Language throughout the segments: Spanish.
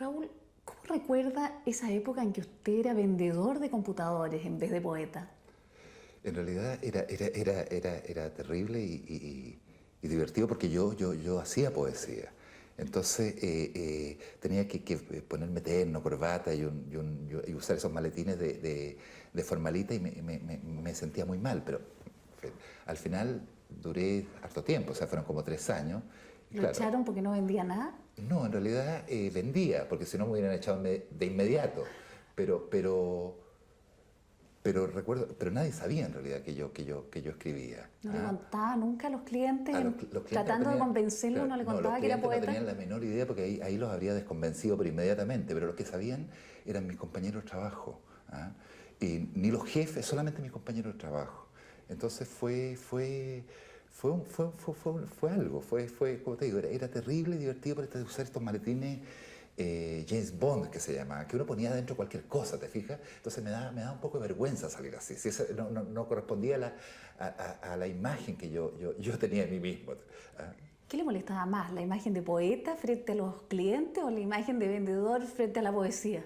Raúl, ¿cómo recuerda esa época en que usted era vendedor de computadores en vez de poeta? En realidad era terrible y divertido porque yo hacía poesía. Entonces tenía que ponerme terno, corbata y usar esos maletines de formalita y me sentía muy mal, pero al final duré harto tiempo, o sea, fueron como 3 años. Y ¿Lo claro, echaron porque no vendía nada? no, en realidad vendía, porque si no me hubieran echado de inmediato. Pero, pero, pero recuerdo, pero nadie sabía en realidad que yo escribía. ¿No le ¿Ah? contaba nunca a los clientes, Los clientes no tratando de tenían, convencerlo, claro, no le no, los contaba que era clientes no poeta? tenían la menor idea porque ahí los habría desconvencido por inmediatamente, pero los que sabían eran mis compañeros de trabajo. ¿Ah? Y ni los jefes, solamente mis compañeros de trabajo. Entonces fue algo, como te digo, era terrible y divertido para usar estos maletines James Bond, que se llama, que uno ponía dentro cualquier cosa, ¿te fijas? Entonces me da un poco de vergüenza salir así. Si eso no correspondía a la imagen que yo tenía de mí mismo. ¿Ah? ¿Qué le molestaba más, la imagen de poeta frente a los clientes o la imagen de vendedor frente a la poesía?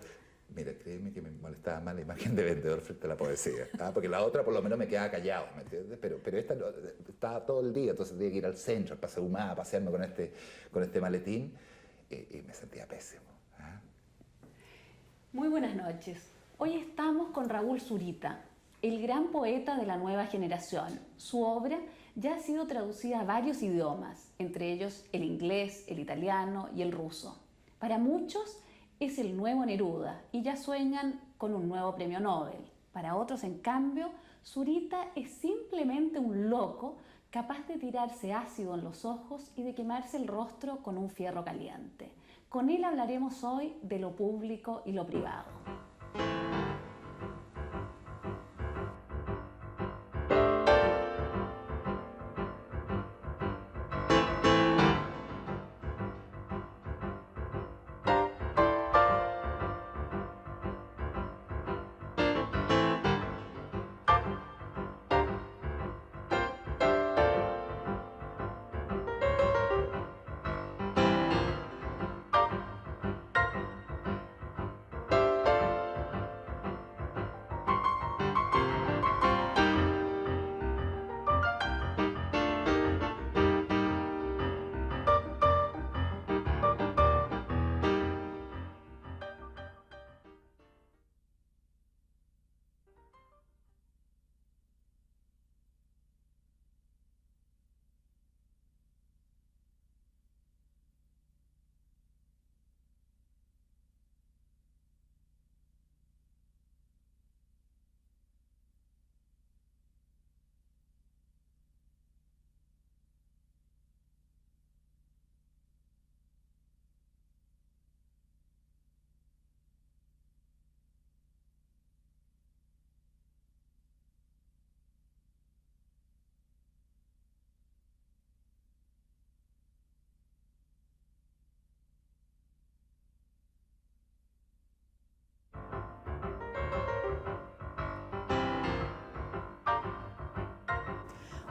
Mira, créeme que me molestaba más la imagen de vendedor frente a la poesía. ¿Ah? Porque la otra por lo menos me quedaba callado, ¿me entiendes? Pero esta estaba todo el día, entonces tenía que ir al centro, al Paseo Humada, a pasearme con este maletín y me sentía pésimo. ¿Ah? Muy buenas noches. Hoy estamos con Raúl Zurita, el gran poeta de la nueva generación. Su obra ya ha sido traducida a varios idiomas, entre ellos el inglés, el italiano y el ruso. Para muchos es el nuevo Neruda y ya sueñan con un nuevo premio Nobel. Para otros, en cambio, Zurita es simplemente un loco capaz de tirarse ácido en los ojos y de quemarse el rostro con un fierro caliente. Con él hablaremos hoy de lo público y lo privado.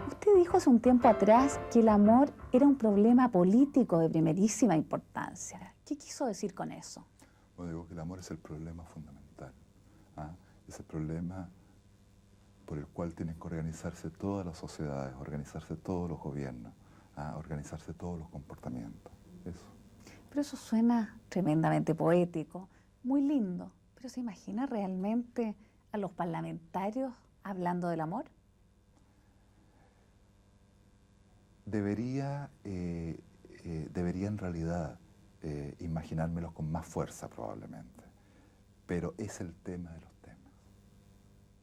Usted dijo hace un tiempo atrás que el amor era un problema político de primerísima importancia. ¿Qué quiso decir con eso? Bueno, digo que el amor es el problema fundamental. ¿Ah? Es el problema por el cual tienen que organizarse todas las sociedades, organizarse todos los gobiernos, organizarse todos los comportamientos. Eso. Pero eso suena tremendamente poético, muy lindo. ¿Pero se imagina realmente a los parlamentarios hablando del amor? Debería en realidad imaginármelos con más fuerza probablemente, pero es el tema de los temas,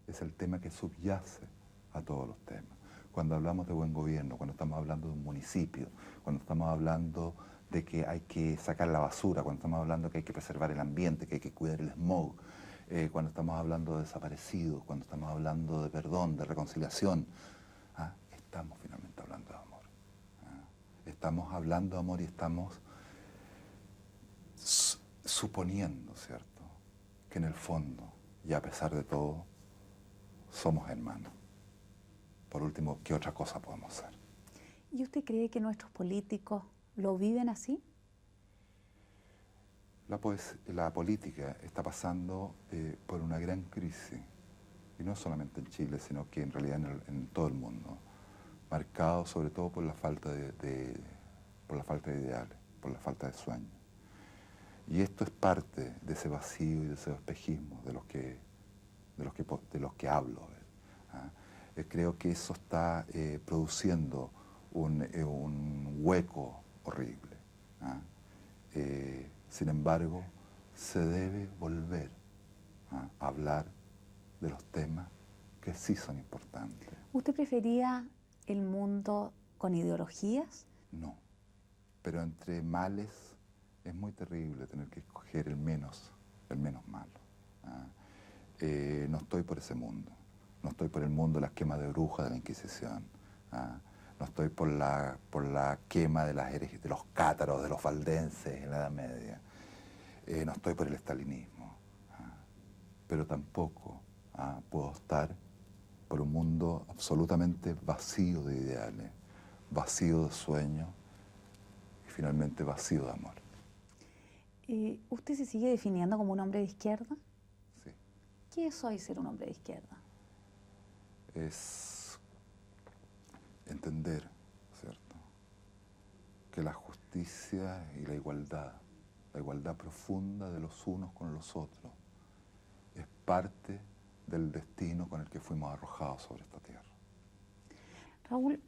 es el tema que subyace a todos los temas. Cuando hablamos de buen gobierno, cuando estamos hablando de un municipio, cuando estamos hablando de que hay que sacar la basura, cuando estamos hablando que hay que preservar el ambiente, que hay que cuidar el smog, cuando estamos hablando de desaparecidos, cuando estamos hablando de perdón, de reconciliación, estamos finalmente hablando de amor. Estamos hablando de amor y estamos suponiendo, ¿cierto?, que en el fondo, y a pesar de todo, somos hermanos. Por último, ¿qué otra cosa podemos ser? ¿Y usted cree que nuestros políticos lo viven así? La política está pasando por una gran crisis, y no solamente en Chile, sino que en realidad en todo el mundo, marcado sobre todo por la falta por la falta de ideales, por la falta de sueños. Y esto es parte de ese vacío y de ese espejismo de los que hablo. ¿Ah? Creo que eso está produciendo un hueco horrible. ¿Ah? Sin embargo, se debe volver a hablar de los temas que sí son importantes. ¿Usted prefería el mundo con ideologías? No, pero entre males es muy terrible tener que escoger el menos malo. ¿Ah? No estoy por ese mundo, no estoy por el mundo de las quemas de brujas de la Inquisición. ¿Ah? No estoy por la quema de los cátaros, de los valdenses en la Edad Media. No estoy por el estalinismo. Pero tampoco puedo estar por un mundo absolutamente vacío de ideales, vacío de sueños y finalmente vacío de amor. ¿Usted se sigue definiendo como un hombre de izquierda? Sí. ¿Qué es hoy ser un hombre de izquierda? Es entender, ¿cierto?, que la justicia y la igualdad profunda de los unos con los otros, es parte del destino con el que fuimos arrojados sobre esta tierra. Raúl,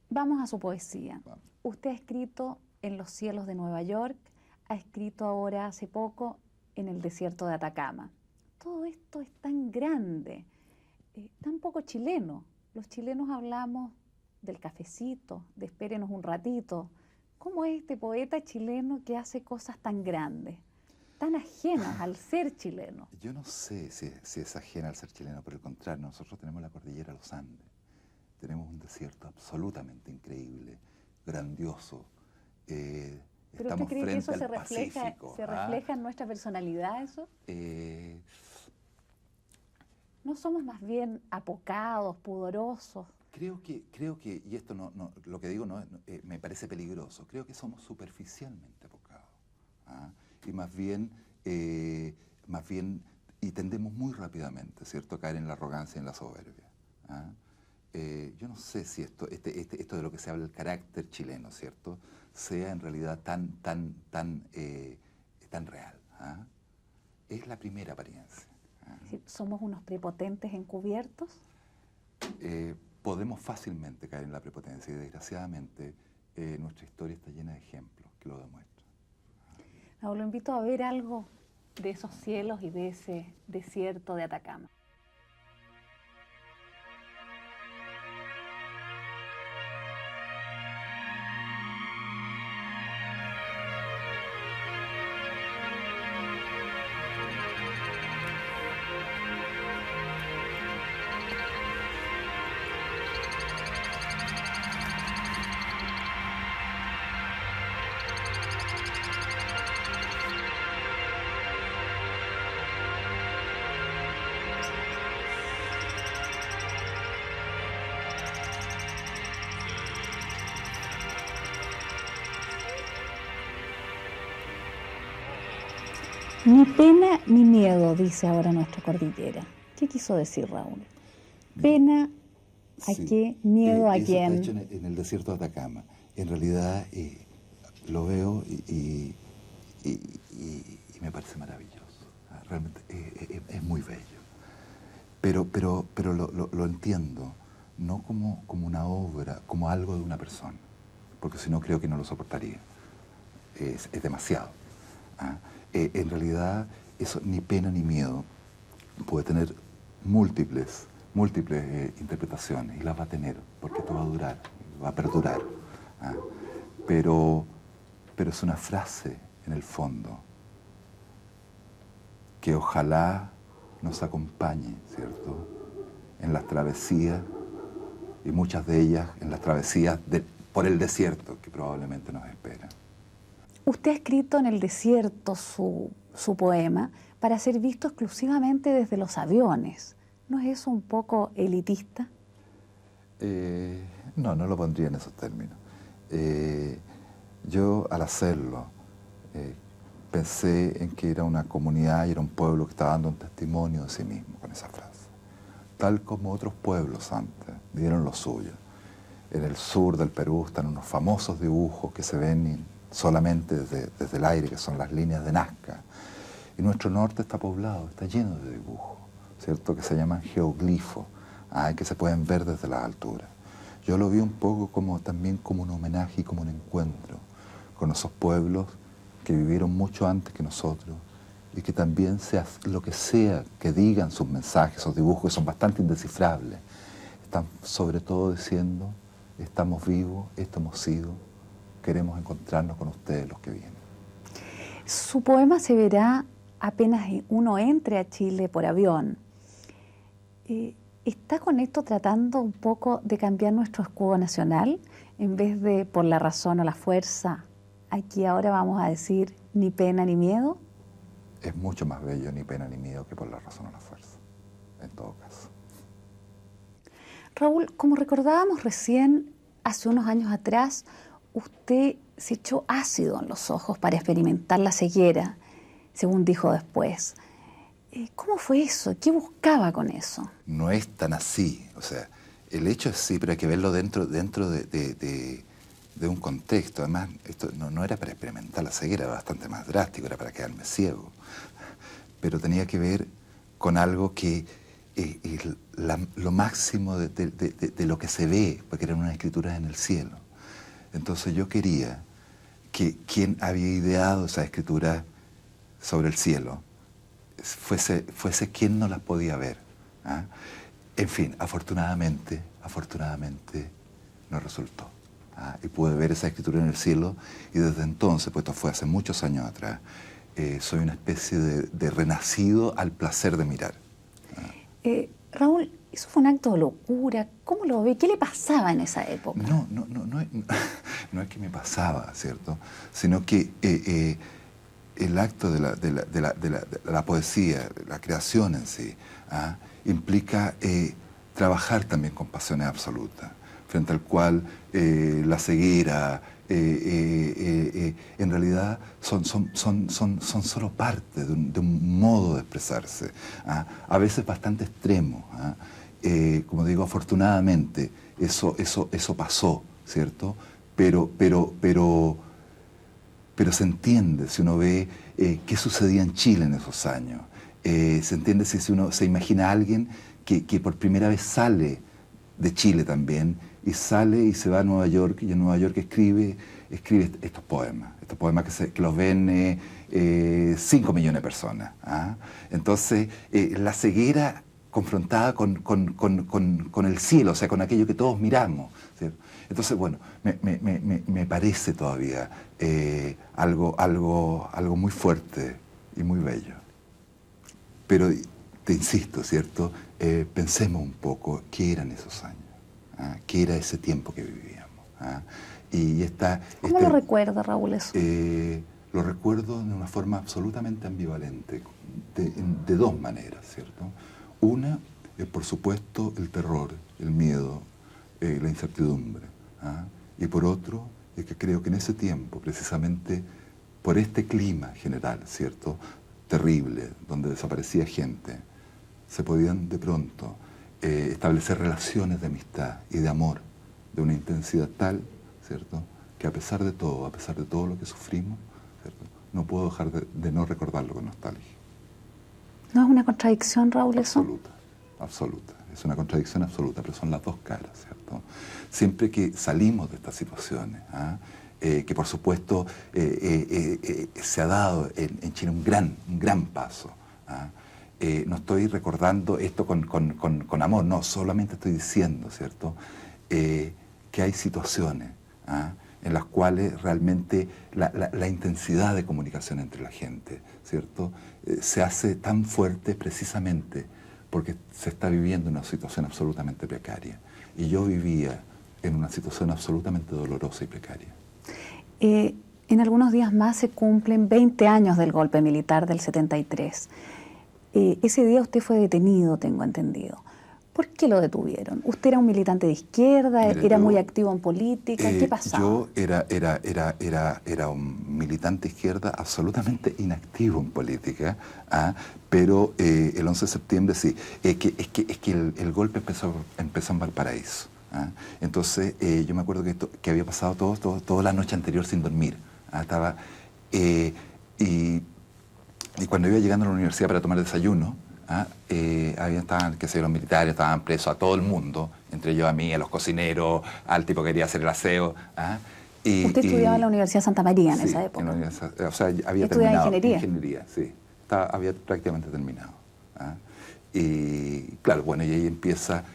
vamos a su poesía. Vamos. Usted ha escrito En los cielos de Nueva York, ha escrito ahora hace poco En el desierto de Atacama. Todo esto es tan grande, tan poco chileno. Los chilenos hablamos del cafecito, de espérenos un ratito. ¿Cómo es este poeta chileno que hace cosas tan grandes, tan ajenas al ser chileno? Yo no sé si es ajena al ser chileno, por el contrario, nosotros tenemos la cordillera de los Andes, tenemos un desierto absolutamente increíble, grandioso. ¿Pero Estamos usted cree que eso frente se al refleja, Pacífico, se refleja en nuestra personalidad eso? ¿No somos más bien apocados, pudorosos? Creo que, y esto lo que digo me parece peligroso, creo que somos superficialmente apocados. Y más bien, y tendemos muy rápidamente, ¿cierto?, a caer en la arrogancia y en la soberbia. Yo no sé si esto de lo que se habla del carácter chileno, ¿cierto?, sea en realidad tan real. Es la primera apariencia. ¿Somos unos prepotentes encubiertos? Podemos fácilmente caer en la prepotencia y desgraciadamente nuestra historia está llena de ejemplos que lo demuestran. Raúl, lo invito a ver algo de esos cielos y de ese desierto de Atacama. Ni pena ni miedo, dice ahora nuestra cordillera. ¿Qué quiso decir Raúl? Pena a Sí. qué, miedo a Eso quién. está hecho en el desierto de Atacama. En realidad lo veo y me parece maravilloso. Realmente es muy bello. Pero lo entiendo, no como una obra, como algo de una persona, porque si no creo que no lo soportaría. Es demasiado. En realidad, eso, ni pena ni miedo, puede tener múltiples interpretaciones, y las va a tener, porque esto va a durar, va a perdurar. Pero es una frase, en el fondo, que ojalá nos acompañe, ¿cierto?, en las travesías, y muchas de ellas en las travesías por el desierto que probablemente nos espera. Usted ha escrito en el desierto su poema para ser visto exclusivamente desde los aviones. ¿No es eso un poco elitista? No lo pondría en esos términos. Yo, al hacerlo, pensé en que era una comunidad y era un pueblo que estaba dando un testimonio de sí mismo con esa frase. Tal como otros pueblos antes dieron lo suyo. En el sur del Perú están unos famosos dibujos que se ven solamente desde el aire, que son las líneas de Nazca. Y nuestro norte está poblado, está lleno de dibujos, ¿cierto? Que se llaman geoglifos, que se pueden ver desde las alturas. Yo lo vi un poco también como un homenaje y como un encuentro con esos pueblos que vivieron mucho antes que nosotros y que también, sea lo que sea que digan sus mensajes, esos dibujos que son bastante indescifrables, están sobre todo diciendo: estamos vivos, esto hemos sido, queremos encontrarnos con ustedes los que vienen. Su poema se verá apenas uno entre a Chile por avión. ¿Está con esto tratando un poco de cambiar nuestro escudo nacional? En vez de por la razón o la fuerza, aquí ahora vamos a decir ni pena ni miedo. Es mucho más bello ni pena ni miedo que por la razón o la fuerza, en todo caso. Raúl, como recordábamos recién, hace unos años atrás, usted se echó ácido en los ojos para experimentar la ceguera, según dijo después. ¿Cómo fue eso? ¿Qué buscaba con eso? No es tan así. O sea, el hecho es sí, pero hay que verlo dentro de un contexto. Además, esto no era para experimentar la ceguera, era bastante más drástico, era para quedarme ciego. Pero tenía que ver con algo que lo máximo de lo que se ve, porque eran unas escrituras en el cielo. Entonces yo quería que quien había ideado esa escritura sobre el cielo fuese quien no las podía ver. En fin, afortunadamente no resultó. Y pude ver esa escritura en el cielo, y desde entonces, pues esto fue hace muchos años atrás, soy una especie de renacido al placer de mirar. Raúl, ¿eso fue un acto de locura? ¿Cómo lo ve? ¿Qué le pasaba en esa época? No es que me pasaba, ¿cierto? Sino que el acto de la poesía, la creación en sí, implica trabajar también con pasiones absolutas, frente al cual la ceguera, en realidad son solo parte de un modo de expresarse, a veces bastante extremo. Como digo, afortunadamente eso pasó, ¿cierto? Pero se entiende si uno ve qué sucedía en Chile en esos años. Se entiende si uno se imagina a alguien que por primera vez sale de Chile también, y sale y se va a Nueva York, y en Nueva York escribe estos poemas que los ven 5 millones de personas. Entonces, la ceguera confrontada con el cielo, o sea, con aquello que todos miramos, ¿cierto? Entonces, bueno, me parece todavía algo muy fuerte y muy bello. Pero te insisto, ¿cierto? Pensemos un poco qué eran esos años, qué era ese tiempo que vivíamos. Y ¿Cómo lo recuerda, Raúl, eso? Lo recuerdo de una forma absolutamente ambivalente, de dos maneras, ¿cierto? Una es, por supuesto, el terror, el miedo, la incertidumbre. Y por otro, es que creo que en ese tiempo, precisamente por este clima general, ¿cierto?, terrible, donde desaparecía gente, se podían de pronto establecer relaciones de amistad y de amor de una intensidad tal, ¿cierto?, que a pesar de todo lo que sufrimos, ¿cierto?, no puedo dejar de no recordarlo con nostalgia. ¿No es una contradicción, Raúl, eso? Absoluta. Es una contradicción absoluta, pero son las dos caras, ¿cierto? Siempre que salimos de estas situaciones, que por supuesto se ha dado en Chile un gran paso, no estoy recordando esto con amor, no, solamente estoy diciendo, ¿cierto?, que hay situaciones en las cuales realmente la intensidad de comunicación entre la gente, ¿cierto?, se hace tan fuerte precisamente porque se está viviendo una situación absolutamente precaria. Y yo vivía en una situación absolutamente dolorosa y precaria. En algunos días más se cumplen 20 años del golpe militar del 73. Ese día usted fue detenido, tengo entendido. ¿Por qué lo detuvieron? ¿Usted era un militante de izquierda? Mira, ¿Era yo, muy activo en política? ¿Qué pasaba? Yo era un militante de izquierda absolutamente inactivo en política, ¿ah? Pero el 11 de septiembre sí. Es que el golpe empezó en Valparaíso. ¿Ah? Entonces yo me acuerdo que había pasado toda la noche anterior sin dormir. ¿Ah? Y cuando iba llegando a la universidad para tomar desayuno, ¿ah? Estaban, qué sé yo, los militares, estaban presos a todo el mundo, entre ellos a mí, a los cocineros, al tipo que quería hacer el aseo. ¿Ah? Usted estudiaba en la Universidad de Santa María en esa época. O sea, había ¿Estudiaba terminado ingeniería? Sí. Había prácticamente terminado. ¿Ah? Y claro, bueno, y ahí empieza...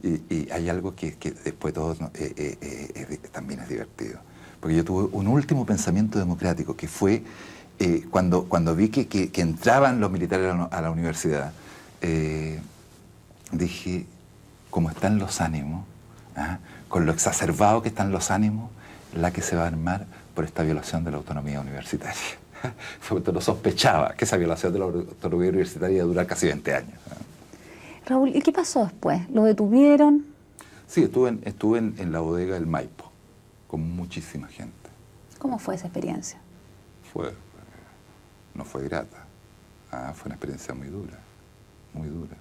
y hay algo que después de todo también es divertido. Porque yo tuve un último pensamiento democrático que fue cuando vi que entraban los militares a la universidad, dije, ¿cómo están los ánimos? ¿Ah? Con lo exacerbado que están los ánimos, la que se va a armar por esta violación de la autonomía universitaria. No sospechaba que esa violación de la autonomía universitaria iba a durar casi 20 años. Raúl, ¿y qué pasó después? ¿Lo detuvieron? Sí, estuve en la bodega del Maipo, con muchísima gente. ¿Cómo fue esa experiencia? No fue grata. Fue una experiencia muy dura, muy dura,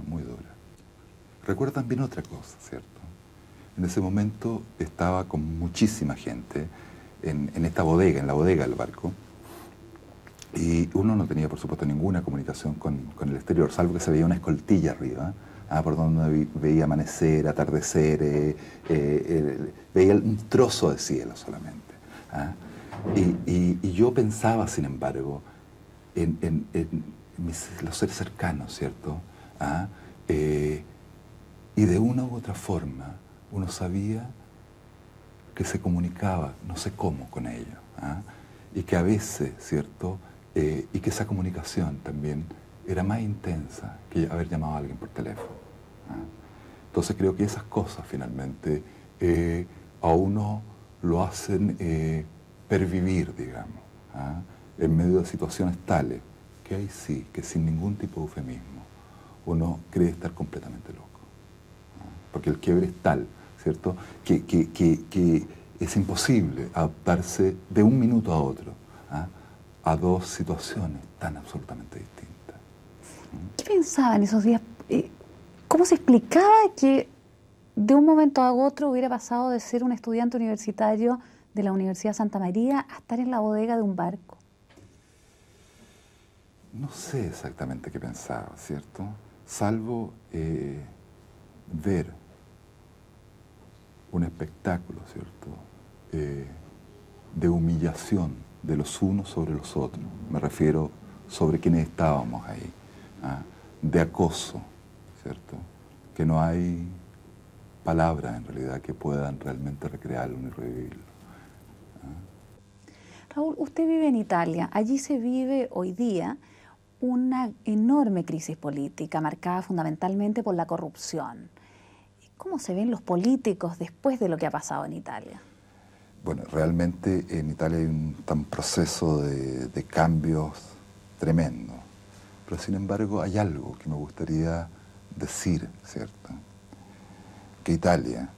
muy dura. Recuerdo también otra cosa, ¿cierto? En ese momento estaba con muchísima gente en esta bodega, en la bodega del barco, y uno no tenía, por supuesto, ninguna comunicación con el exterior, salvo que se veía una escoltilla arriba, por donde veía amanecer, atardecer, veía un trozo de cielo solamente. Y yo pensaba, sin embargo, en los seres cercanos, ¿cierto? Y de una u otra forma uno sabía que se comunicaba, no sé cómo, con ellos. Y que a veces, ¿cierto? Y que esa comunicación también era más intensa que haber llamado a alguien por teléfono. Entonces creo que esas cosas finalmente a uno lo hacen pervivir, digamos, en medio de situaciones tales que ahí sí, que sin ningún tipo de eufemismo, uno cree estar completamente loco. Porque el quiebre es tal, ¿cierto?, que es imposible adaptarse de un minuto a otro a dos situaciones tan absolutamente distintas. ¿Qué pensaba en esos días? ¿Cómo se explicaba que de un momento a otro hubiera pasado de ser un estudiante universitario de la Universidad de Santa María a estar en la bodega de un barco? No sé exactamente qué pensaba, ¿cierto? Salvo ver un espectáculo, ¿cierto?, de humillación de los unos sobre los otros. Me refiero sobre quienes estábamos ahí, de acoso, ¿cierto? Que no hay palabras en realidad que puedan realmente recrearlo ni revivirlo. Raúl, usted vive en Italia. Allí se vive hoy día una enorme crisis política marcada fundamentalmente por la corrupción. ¿Cómo se ven los políticos después de lo que ha pasado en Italia? Bueno, realmente en Italia hay un proceso de cambios tremendo. Pero sin embargo hay algo que me gustaría decir, ¿cierto? Que Italia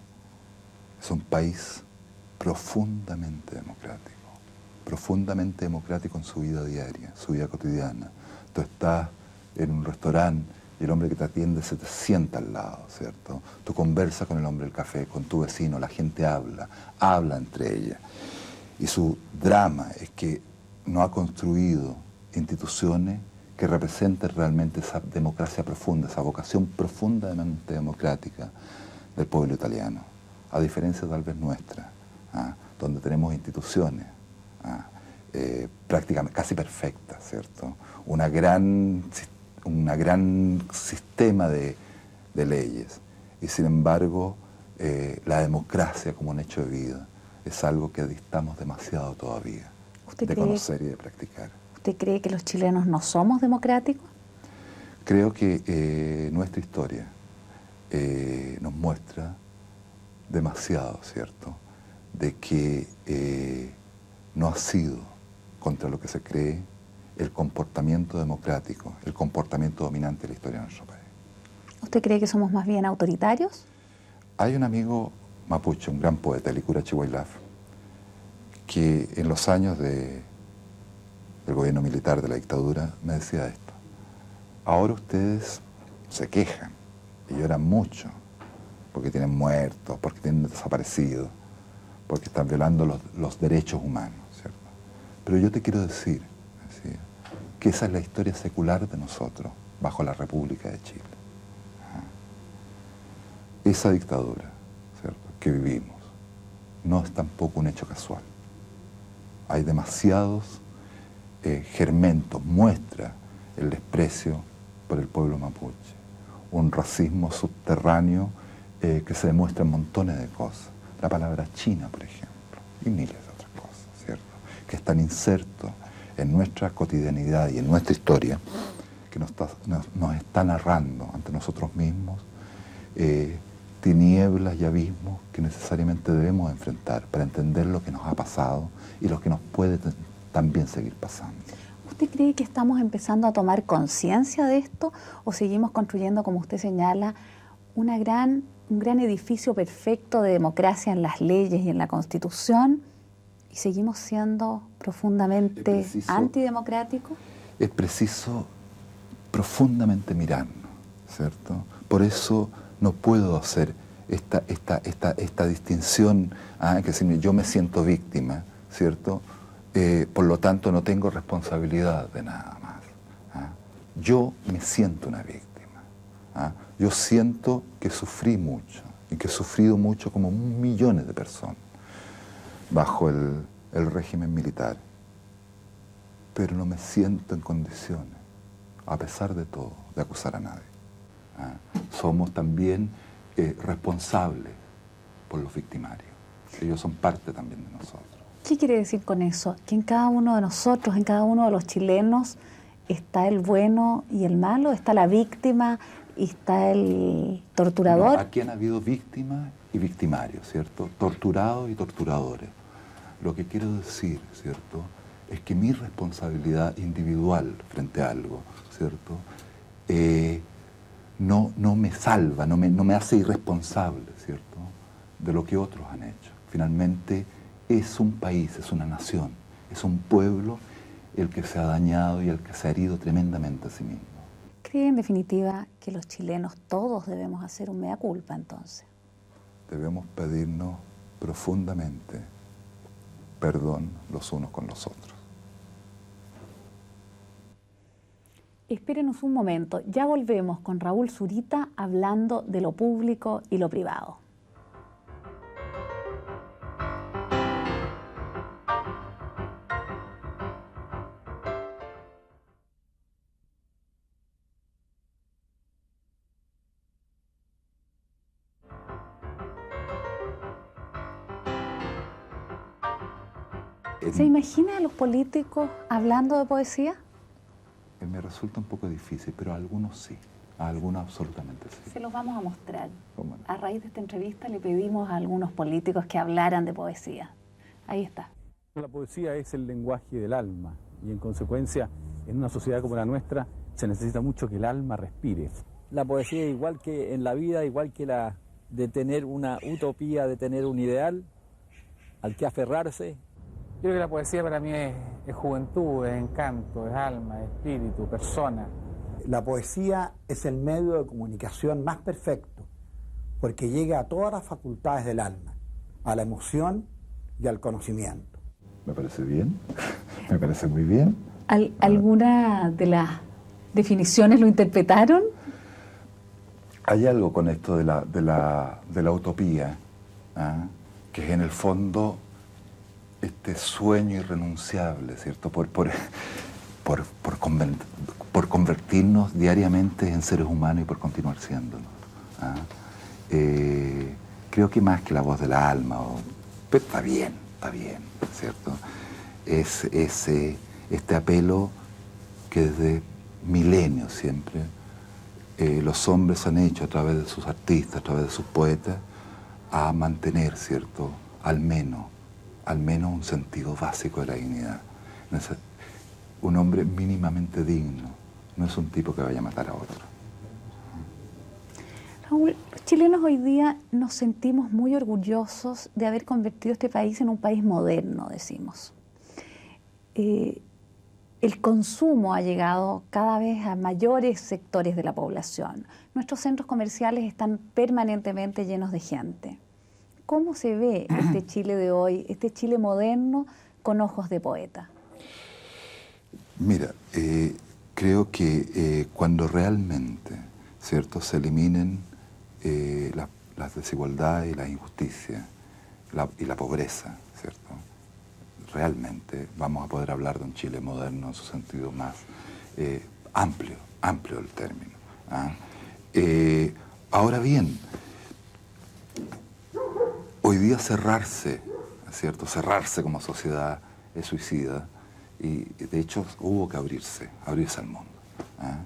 es un país profundamente democrático en su vida diaria, su vida cotidiana. Tú estás en un restaurante y el hombre que te atiende se te sienta al lado, ¿cierto? Tú conversas con el hombre del café, con tu vecino, la gente habla entre ellas. Y su drama es que no ha construido instituciones que representen realmente esa democracia profunda, esa vocación profundamente democrática del pueblo italiano, a diferencia tal vez nuestra, donde tenemos instituciones prácticamente casi perfectas, ¿cierto? Un gran sistema de leyes, y sin embargo la democracia como un hecho de vida es algo que distamos demasiado todavía de conocer y de practicar. ¿Usted cree que los chilenos no somos democráticos? Creo que nuestra historia nos muestra demasiado, ¿cierto?, de que no ha sido, contra lo que se cree, el comportamiento democrático, el comportamiento dominante de la historia de nuestro país. ¿Usted cree que somos más bien autoritarios? Hay un amigo mapuche, un gran poeta, Licura Chihuailaf, que en los años del gobierno militar, de la dictadura, me decía esto: ahora ustedes se quejan y lloran mucho porque tienen muertos, porque tienen desaparecidos, porque están violando los derechos humanos, ¿cierto? Pero yo te quiero decir, ¿sí?, que esa es la historia secular de nosotros bajo la República de Chile. Esa dictadura, ¿cierto?, que vivimos no es tampoco un hecho casual. Hay demasiados germentos, muestra el desprecio por el pueblo mapuche, un racismo subterráneo que se demuestra en montones de cosas. La palabra china, por ejemplo, y miles de otras cosas, ¿cierto?, que están insertos en nuestra cotidianidad y en nuestra historia, que nos está narrando ante nosotros mismos tinieblas y abismos que necesariamente debemos enfrentar para entender lo que nos ha pasado y lo que nos puede también seguir pasando. ¿Usted cree que estamos empezando a tomar conciencia de esto o seguimos construyendo, como usted señala, un gran edificio perfecto de democracia en las leyes y en la Constitución y seguimos siendo profundamente antidemocráticos? Es preciso profundamente mirarnos, ¿cierto? Por eso no puedo hacer esta distinción, que si yo me siento víctima, ¿cierto? Por lo tanto no tengo responsabilidad de nada más. Yo me siento una víctima. Yo siento que sufrí mucho y que he sufrido mucho como millones de personas bajo el régimen militar. Pero no me siento en condiciones, a pesar de todo, de acusar a nadie. Somos también responsables por los victimarios. Ellos son parte también de nosotros. ¿Qué quiere decir con eso? Que en cada uno de nosotros, en cada uno de los chilenos, está el bueno y el malo, está la víctima y está el torturador. No, aquí han habido víctimas y victimarios, ¿cierto? Torturados y torturadores. Lo que quiero decir, ¿cierto?, es que mi responsabilidad individual frente a algo, ¿cierto?, no me salva, no me hace irresponsable, ¿cierto?, de lo que otros han hecho. Finalmente, es un país, es una nación, es un pueblo el que se ha dañado y el que se ha herido tremendamente a sí mismo. ¿Cree en definitiva que los chilenos todos debemos hacer un mea culpa entonces? Debemos pedirnos profundamente perdón los unos con los otros. Espérenos un momento, ya volvemos con Raúl Zurita hablando de lo público y lo privado. ¿Se imagina a los políticos hablando de poesía? Me resulta un poco difícil, pero a algunos sí, a algunos absolutamente sí. Se los vamos a mostrar. ¿Cómo no? A raíz de esta entrevista le pedimos a algunos políticos que hablaran de poesía. Ahí está. La poesía es el lenguaje del alma y en consecuencia en una sociedad como la nuestra se necesita mucho que el alma respire. La poesía, igual que en la vida, igual que la de tener una utopía, de tener un ideal al que aferrarse. Yo creo que la poesía para mí es juventud, es encanto, es alma, es espíritu, persona. La poesía es el medio de comunicación más perfecto, porque llega a todas las facultades del alma, a la emoción y al conocimiento. Me parece bien, me parece muy bien. ¿Alguna de las definiciones lo interpretaron? Hay algo con esto de la utopía, que es en el fondo este sueño irrenunciable, ¿cierto?, por convertirnos diariamente en seres humanos y por continuar siéndolo. Creo que más que la voz del alma, pero está bien, ¿cierto? Es este apelo que desde milenios siempre los hombres han hecho a través de sus artistas, a través de sus poetas, a mantener, ¿cierto?, al menos un sentido básico de la dignidad. Un hombre mínimamente digno no es un tipo que vaya a matar a otro. Raúl, los chilenos hoy día nos sentimos muy orgullosos de haber convertido este país en un país moderno, decimos. El consumo ha llegado cada vez a mayores sectores de la población. Nuestros centros comerciales están permanentemente llenos de gente. ¿Cómo se ve este Chile de hoy, este Chile moderno con ojos de poeta? Mira, creo que cuando realmente, ¿cierto?, se eliminen las desigualdades y las injusticias y la pobreza, ¿cierto?, realmente vamos a poder hablar de un Chile moderno en su sentido más amplio del término. ¿Ah? Ahora bien, hoy día cerrarse, ¿cierto?, cerrarse como sociedad es suicida, y de hecho hubo que abrirse al mundo. ¿Ah?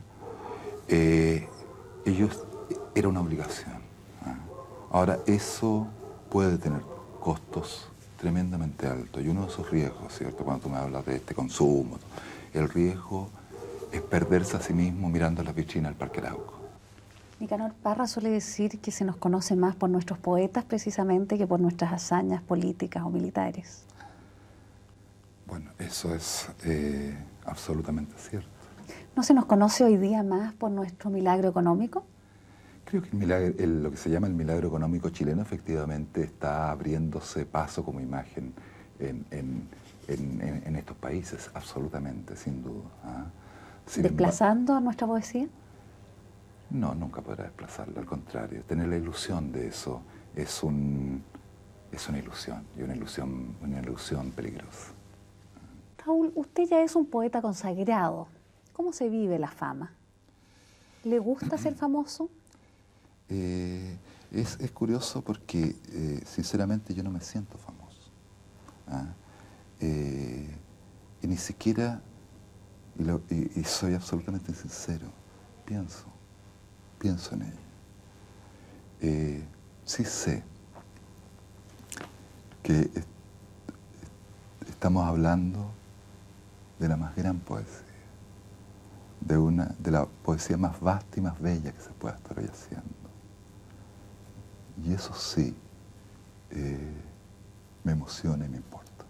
Era una obligación. ¿Ah? Ahora, eso puede tener costos tremendamente altos, y uno de esos riesgos, ¿cierto?, cuando tú me hablas de este consumo, el riesgo es perderse a sí mismo mirando las vitrinas del Parque Arauco. Nicanor Parra suele decir que se nos conoce más por nuestros poetas precisamente que por nuestras hazañas políticas o militares. Bueno, eso es absolutamente cierto. ¿No se nos conoce hoy día más por nuestro milagro económico? Creo que lo que se llama el milagro económico chileno efectivamente está abriéndose paso como imagen en estos países, absolutamente, sin duda. ¿Ah? ¿Desplazando nuestra poesía? No, nunca podrá desplazarla, al contrario. Tener la ilusión de eso es una ilusión, y una ilusión peligrosa. Raúl, usted ya es un poeta consagrado. ¿Cómo se vive la fama? ¿Le gusta ser famoso? Es curioso porque, sinceramente, yo no me siento famoso. ¿Ah? Y ni siquiera, y soy absolutamente sincero, pienso en ello. Sí sé que estamos hablando de la más gran poesía, de la poesía más vasta y más bella que se pueda estar hoy haciendo. Y eso sí, me emociona y me importa.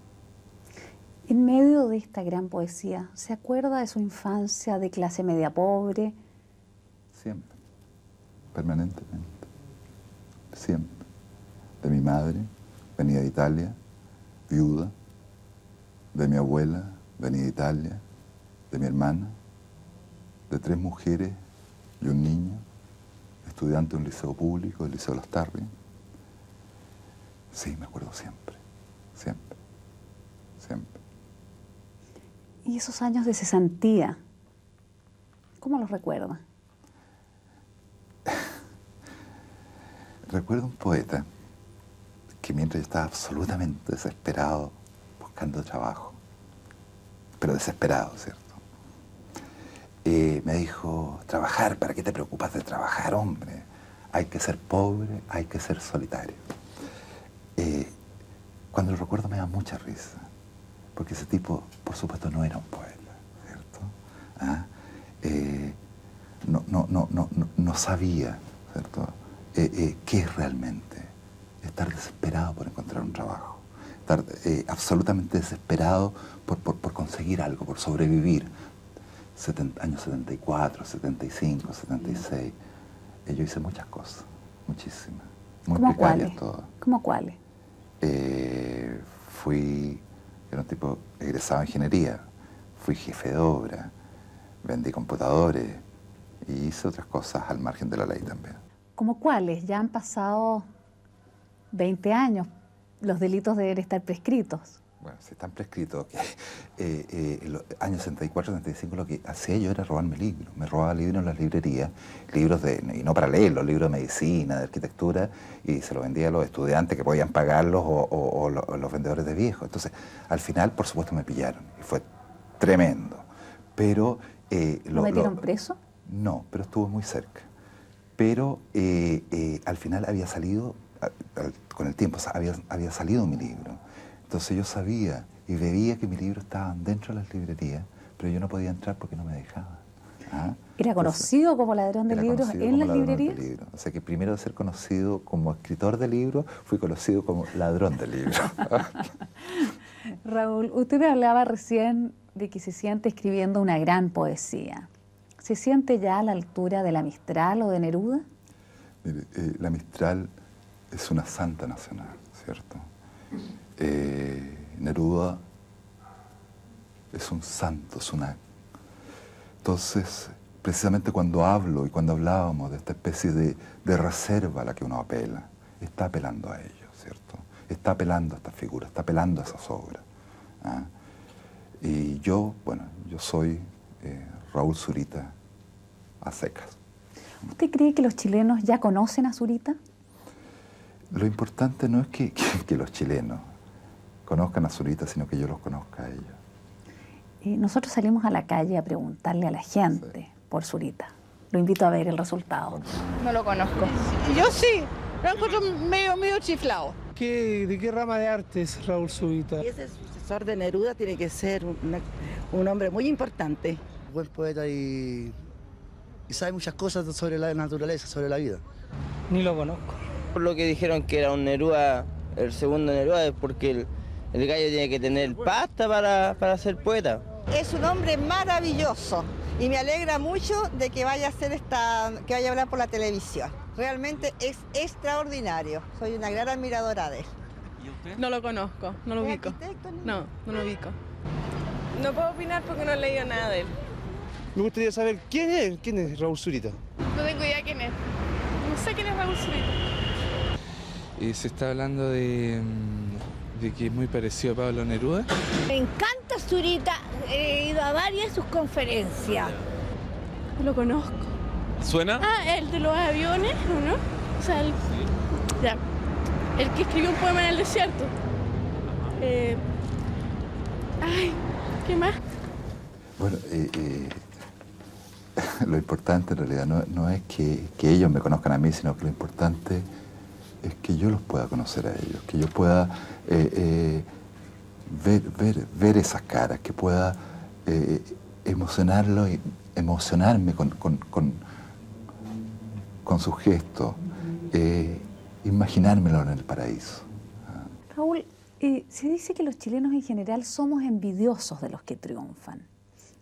En medio de esta gran poesía, ¿se acuerda de su infancia de clase media pobre? Siempre, permanentemente, siempre. De mi madre, venida de Italia, viuda, de mi abuela, venida de Italia, de mi hermana, de 3 mujeres y un niño, estudiante de un liceo público, el Liceo Las Tarrias. Sí, me acuerdo siempre. ¿Y esos años de cesantía, cómo los recuerda? Recuerdo un poeta que mientras yo estaba absolutamente desesperado buscando trabajo, pero desesperado, ¿cierto? Me dijo, trabajar, ¿para qué te preocupas de trabajar, hombre? Hay que ser pobre, hay que ser solitario. Cuando lo recuerdo me da mucha risa, porque ese tipo, por supuesto, no era un poeta, ¿cierto? ¿Ah? No sabía, ¿cierto?, qué es realmente estar desesperado por encontrar un trabajo, estar absolutamente desesperado por conseguir algo, por sobrevivir. Años 74, 75, 76, yo hice muchas cosas, muchísimas, muy precarias todas. ¿Cómo cuáles? Era un tipo egresado de ingeniería, fui jefe de obra, vendí computadores y hice otras cosas al margen de la ley también. ¿Cómo cuáles? Ya han pasado 20 años, los delitos deben estar prescritos. Bueno, si están prescritos, en los años 64, 65 lo que hacía yo era robarme libros. Me robaba libros en las librerías, y no para leerlos, libros de medicina, de arquitectura, y se los vendía a los estudiantes que podían pagarlos o los vendedores de viejos. Entonces, al final, por supuesto, me pillaron, y fue tremendo. Pero... ¿Lo metieron preso? No, pero estuvo muy cerca. Pero al final había salido, con el tiempo, había salido mi libro. Entonces yo sabía y veía que mis libros estaban dentro de las librerías, pero yo no podía entrar porque no me dejaban. ¿Ah? ¿Era conocido como ladrón de Era libros conocido en como las ladrón de librerías? libros. O sea que primero de ser conocido como escritor de libros, fui conocido como ladrón de libros. Raúl, usted me hablaba recién de que se siente escribiendo una gran poesía. ¿Se siente ya a la altura de la Mistral o de Neruda? Mire, la Mistral es una santa nacional, ¿cierto? Neruda es un santo, es una... Entonces, precisamente cuando hablo y cuando hablábamos de esta especie de reserva a la que uno apela, está apelando a ello, ¿cierto? Está apelando a estas figuras, está apelando a esas obras. ¿Ah? Y yo, bueno, yo soy Raúl Zurita a secas. ¿Usted cree que los chilenos ya conocen a Zurita? Lo importante no es que los chilenos conozcan a Zurita, sino que yo los conozca a ellos. Nosotros salimos a la calle a preguntarle a la gente por Zurita. Lo invito a ver el resultado. No lo conozco. Yo sí, lo encuentro medio chiflado. ¿De qué rama de arte es Raúl Zurita? Y ese sucesor de Neruda tiene que ser un hombre muy importante. Buen poeta y sabe muchas cosas sobre la naturaleza, sobre la vida. Ni lo conozco. Por lo que dijeron que era un Neruda, el segundo Neruda, es porque el gallo tiene que tener pasta para ser poeta. Es un hombre maravilloso y me alegra mucho de que vaya a hacer que vaya a hablar por la televisión. Realmente es extraordinario. Soy una gran admiradora de él. ¿Y usted? No lo conozco, no lo ubico. No lo ubico. No puedo opinar porque no he leído nada de él. Me gustaría saber quién es Raúl Zurita. No tengo idea quién es. No sé quién es Raúl Zurita. Se está hablando de que es muy parecido a Pablo Neruda. Me encanta Zurita, he ido a varias de sus conferencias. No lo conozco. ¿Suena? Ah, el de los aviones, ¿o no? O sea, ya. El que escribió un poema en el desierto. Ay, ¿qué más? Bueno, lo importante en realidad no es que ellos me conozcan a mí, sino que lo importante es que yo los pueda conocer a ellos, que yo pueda ver esas caras, que pueda emocionarme con sus gestos, imaginármelo en el paraíso. Raúl, se dice que los chilenos en general somos envidiosos de los que triunfan.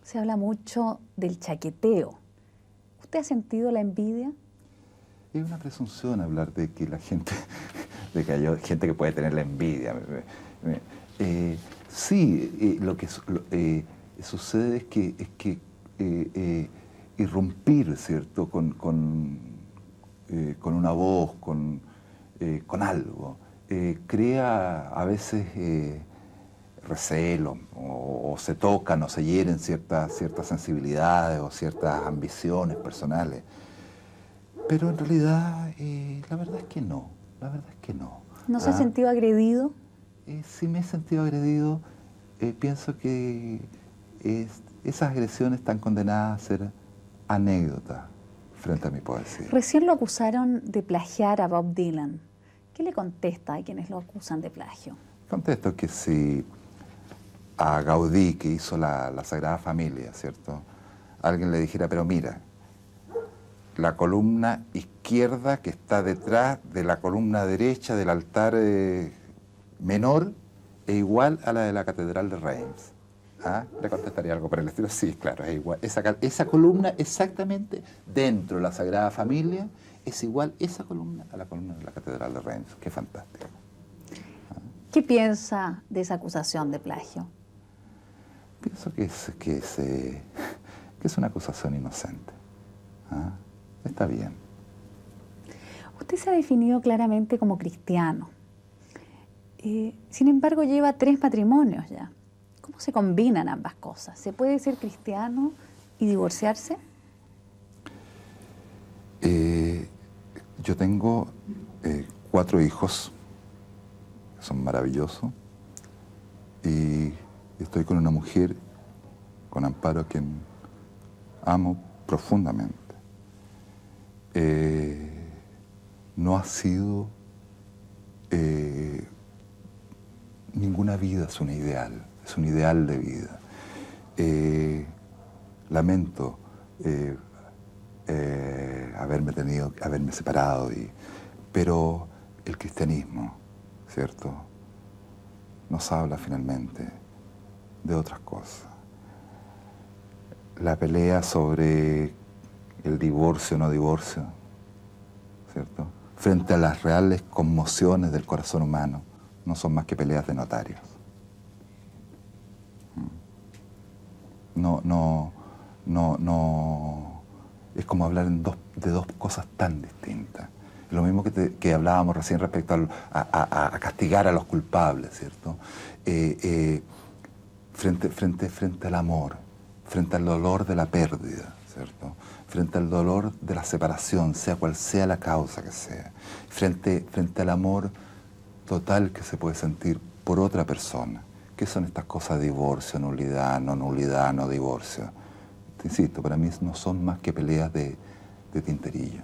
Se habla mucho del chaqueteo. ¿Usted ha sentido la envidia? Es una presunción hablar de que la gente, de que hay gente que puede tener la envidia. Sí, lo que sucede es que irrumpir, ¿cierto?, con una voz, con algo, crea a veces recelo, o se tocan o se hieren ciertas sensibilidades o ciertas ambiciones personales. Pero en realidad, la verdad es que no, ¿No se ha sentido agredido? Si me he sentido agredido, pienso que esas agresiones están condenadas a ser anécdotas frente a mi poesía. Recién lo acusaron de plagiar a Bob Dylan. ¿Qué le contesta a quienes lo acusan de plagio? Contesto que si a Gaudí, que hizo la Sagrada Familia, ¿cierto?, alguien le dijera, pero mira, la columna izquierda que está detrás de la columna derecha del altar menor es igual a la de la Catedral de Reims. ¿Ah? Le contestaría algo por el estilo, sí, claro, es igual. Esa columna exactamente dentro de la Sagrada Familia es igual esa columna a la columna de la Catedral de Reims. Qué fantástico. ¿Ah? ¿Qué piensa de esa acusación de plagio? Pienso que es una acusación inocente. ¿Ah? Está bien. Usted se ha definido claramente como cristiano. Sin embargo, lleva 3 matrimonios ya. ¿Cómo se combinan ambas cosas? ¿Se puede ser cristiano y divorciarse? Yo tengo 4 hijos, que son maravillosos, y estoy con una mujer, con Amparo, a quien amo profundamente. No ha sido ninguna vida, es un ideal de vida. Lamento haberme separado, pero el cristianismo, ¿cierto?, nos habla finalmente de otras cosas. La pelea sobre el divorcio o no divorcio, ¿cierto?, frente a las reales conmociones del corazón humano, no son más que peleas de notarios. No, es como hablar de dos cosas tan distintas. Lo mismo que hablábamos recién respecto a castigar a los culpables, ¿cierto? Frente al amor, frente al dolor de la pérdida, ¿cierto?, frente al dolor de la separación, sea cual sea la causa que sea, frente al amor total que se puede sentir por otra persona. ¿Qué son estas cosas de divorcio, nulidad, no divorcio? Te insisto, para mí no son más que peleas de tinterillo.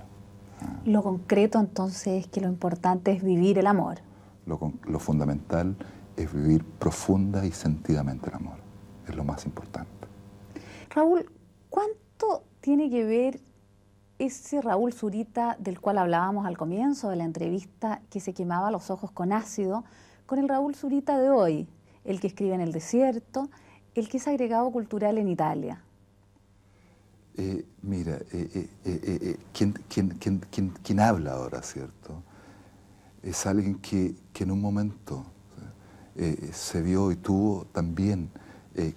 Lo concreto entonces es que lo importante es vivir el amor. Lo fundamental es vivir profunda y sentidamente el amor. Es lo más importante. Raúl, ¿cuánto tiene que ver ese Raúl Zurita del cual hablábamos al comienzo de la entrevista, que se quemaba los ojos con ácido, con el Raúl Zurita de hoy, el que escribe en el desierto, el que es agregado cultural en Italia? Mira, quien habla ahora, ¿cierto?, es alguien que en un momento se vio y tuvo también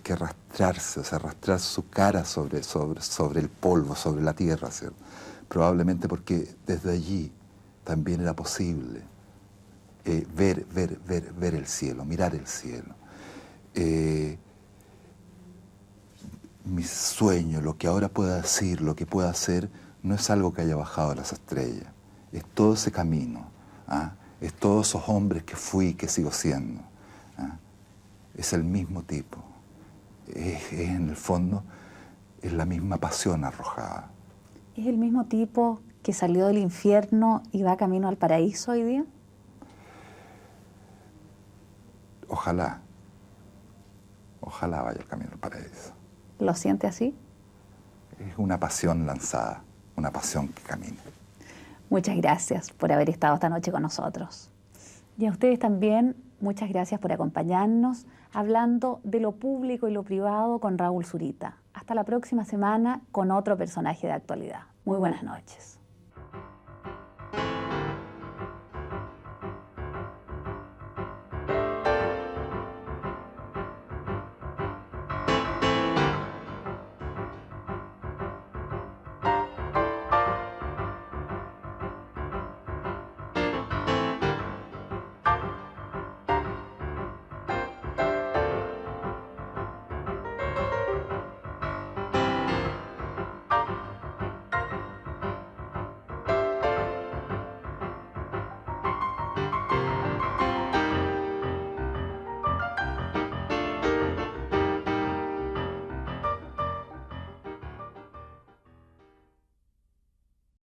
que arrastrarse, o sea, arrastrar su cara sobre el polvo, sobre la tierra, ¿cierto?, probablemente porque desde allí también era posible ver el cielo, mirar el cielo. Mi sueño, lo que ahora pueda decir, lo que pueda hacer, no es algo que haya bajado de las estrellas. Es todo ese camino, ¿ah?, es todos esos hombres que fui y que sigo siendo, ¿ah?, es el mismo tipo. En el fondo, es la misma pasión arrojada. ¿Es el mismo tipo que salió del infierno y va camino al paraíso hoy día? Ojalá vaya el camino al paraíso. ¿Lo siente así? Es una pasión lanzada, una pasión que camina. Muchas gracias por haber estado esta noche con nosotros. Y a ustedes también, muchas gracias por acompañarnos hablando de lo público y lo privado con Raúl Zurita. Hasta la próxima semana con otro personaje de actualidad. Muy buenas noches.